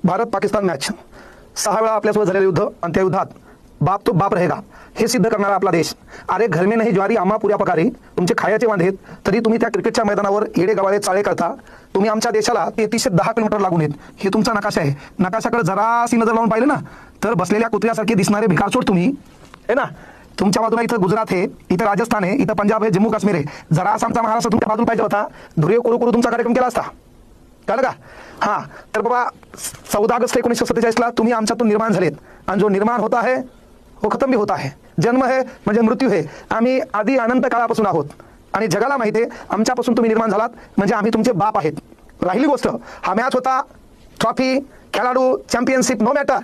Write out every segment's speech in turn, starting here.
Bharat Pakistan match 6 वेळा आपल्यासोबत झालेलं युद्ध आणि त्या युद्धात बाप तो बाप रहेगा हे सिद्ध करणारा आपला देश. अरे घर में नहीं ज्वारी आम्हा पुऱ्या पकारी तुमचे खायचे वांधेत तरी तुम्ही त्या क्रिकेटच्या मैदानावर येडे गवाळे चाळे करता. तुम्ही आमच्या देशाला 3310 किलोमीटर लागून येत. हे तुमचा नकाशा आहे. नकाशाकडे जरासी नजर लावून पाहिलं ना तर बसलेल्या कुत्र्यासारखे दिसणारे भिकारचोट तुम्ही आहे ना. तुमच्या बाजूला इथं गुजरात आहे, इथं राजस्थान आहे, इथं पंजाब आहे, जम्मू काश्मीर आहे. जरासा आमचा महाराष्ट्र तुमच्या बाजूला पाहिजे होता. धुरे करू करू तुमचा कार्यक्रम केला असता. कळलं का? हां, तर बाबा 14 ऑगस्ट 1947ला तुम्ही आमच्यातून निर्माण झालेत आणि जो निर्माण होता है वो खतम भी होता है. जन्म है म्हणजे मृत्यू है. आम्ही आधी अनंत काळापासून आहोत आणि जगाला माहिती आहे आमच्यापासून तुम्ही निर्माण झालात म्हणजे आम्ही तुमचे बाप आहेत. राहिली गोष्ट हा मॅच होता, ट्रॉफी, खेळाडू, चॅम्पियनशिप नो मॅटर.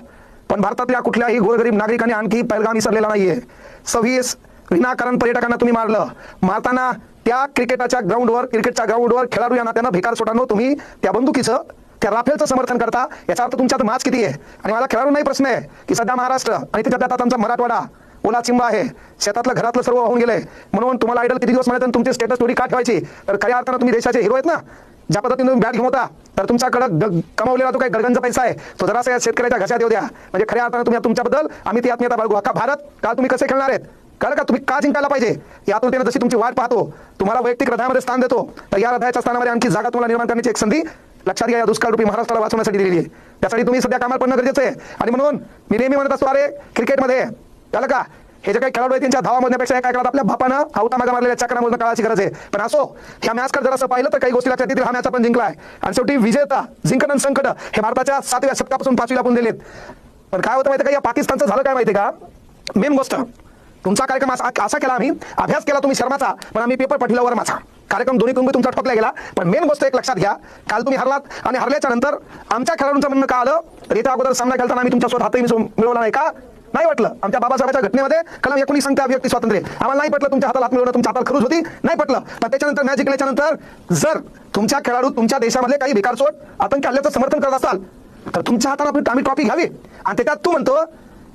पण भारतातल्या कुठल्याही गोरगरीब नागरिकांनी आणखी पैलगाम विसरलेला नाहीये. 26 विनाकारण पर्यटकांना तुम्ही मारलं. मारताना त्या क्रिकेटच्या ग्राउंडवर खेळाडू या नात्यानं भिकार सोटांनो तुम्ही त्या बंदुकीचं त्या राफेलचं समर्थन करता. याचा अर्थ तुमच्यात माच किती आहे. आणि मला खेळाडू नाही प्रश्न आहे की सध्या महाराष्ट्र आणि त्याच्यात आता आमचा मराठवाडा ओला चिंबा आहे. शेतातलं घरातलं सर्व होऊन गेलंय. म्हणून तुम्हाला आयडल किती दिवस म्हणायचं तुमची स्टेटस स्टोरी का ठेवायची. तर खऱ्या अर्थानं तुम्ही देशाचे हिरो आहेत ना. ज्या पद्धतीने तुम्ही बॅट घेऊन होता तर तुमच्याकडे कमावलेला तो काही गडगंज पैसा आहे तो जरासा शेतकऱ्याच्या घशात येऊ द्या. म्हणजे खऱ्या अर्थानं तुम्ही तुमच्याबद्दल आम्ही ती आत्मीयता बाळगू. अख्खा भारत काल तुम्ही कसे खेळणार आहेत कळलं का. तुम्ही का जिंकायला पाहिजे या आतुरतेने जशी तुमची वाट पाहतो तुम्हाला वैयक्तिक हृदयामध्ये स्थान देतो. तर या हृदयाच्या स्थानामध्ये आणखी जागा तुम्हाला निर्माण करण्याची एक संधी लक्षात घ्या. या दुष्काळरूपी महाराष्ट्राला वाचवण्यासाठी दिलेली आहे. त्यासाठी तुम्ही सध्या कामाला पडणं गरजेचं आहे. आणि म्हणून मी नेहमी म्हणत असतो अरे क्रिकेटमध्ये कळलं का हे जे काही खेळाडू आहेत त्यांच्या धावा मोजण्यापेक्षा काय करतात आपल्या बापानं आवता मागा मारलेल्या चक्रा मोजणं काळाची गरज आहे. पण असो ह्या मॅचकडे जर असं पाहिलं तर काही गोष्टी लक्षात येतील. हा मॅच आपण जिंकलाय आणि शेवटी विजेता जिंकण संकट हे भारताच्या 7व्या शतकापासून 5वीला आपण दिलेत. पण काय होतं माहिती का या पाकिस्तानचं झालं काय माहिती का. मेन गोष्ट तुमचा कार्यक्रम असा केला आम्ही अभ्यास केला तुम्ही शर्माचा पण आम्ही पेपर पाठविला वर्माचा. कार्यक्रम दोन्ही तुम्ही तुमचा ठोकला गेला. पण मेन गोष्ट एक लक्षात घ्या काल तुम्ही हरलात आणि हरल्याच्या नंतर आमच्या खेळाडूंचं म्हणणं का आलं तर याच्या अगोदर सामना खेळताना आम्ही तुमच्यासोबत हातही मिळवला नाही का. नाही वाटलं आमच्या बाबासाहेबांच्या घटनेमध्ये कलम 19 सांगते अभिव्यक्ती स्वातंत्र्य. आम्हाला नाही पटलं तुमच्या हाताला हात मिळवणं. तुमच्या हाताला खरूज होती नाही पटलं. पण त्याच्यानंतर मॅच जिंकल्याच्या नंतर जर तुमच्या खेळाडू तुमच्या देशामधले काही भिकारचोट आतंकी हल्ल्याचं समर्थन करत असाल तर तुमच्या हाताला आम्ही ट्रॉफी घ्यावी. आणि त्याच्यात तू म्हणतो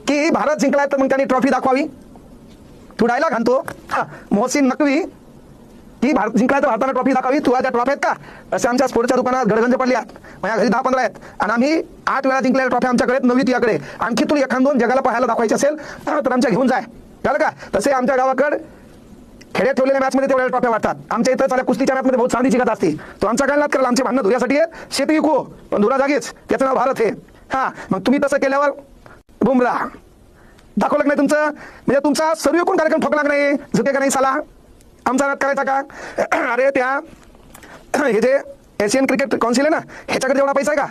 की भारत जिंकलाय तर मग त्यांनी ट्रॉफी दाखवावी. तू डायलॉग आणतो मोहसिन नकवी की भारत जिंकलाय तर भारताला ट्रॉफी दाखवावी. तुला त्या ट्रॉफी आहेत का. असे आमच्या स्पोर्टच्या दुकानात गडगंज पडल्या माझ्या घरी 10-15 आहेत आणि आम्ही 8 वेळा जिंकलेल्या ट्रॉफी आमच्याकडे 9वी तुझ्याकडे. आणखी तुला एखाद 2 जगाला पाहायला दाखवायचे असेल तर आमच्या घेऊन जाय कळलं का. तसे आमच्या गावाकडे खेड्यात ठेवलेल्या मॅचमध्ये तेवढ्या ट्रॉफ्या वाटतात. आमच्या इथं चाल्या कुस्तीच्या मॅचमध्ये बहुत चांदी जिंकत असते. तो आमचा काय नाद करायला आमचे भांडणं धुऱ्यासाठी आहे. शेती विकू पण धुरा जागीच त्याचं नाव भारत आहे. हा मग तुम्ही तसं केल्यावर बुमराह दाखवलं नाही तुमचं म्हणजे तुमचा सर्व कोण कार्यक्रम ठोकला नाही झुके का नाही साला. आमचा नाद करायचा का. अरे त्या हे जे एशियन क्रिकेट काउन्सिल आहे ना ह्याच्याकडे जेवढा पैसा आहे का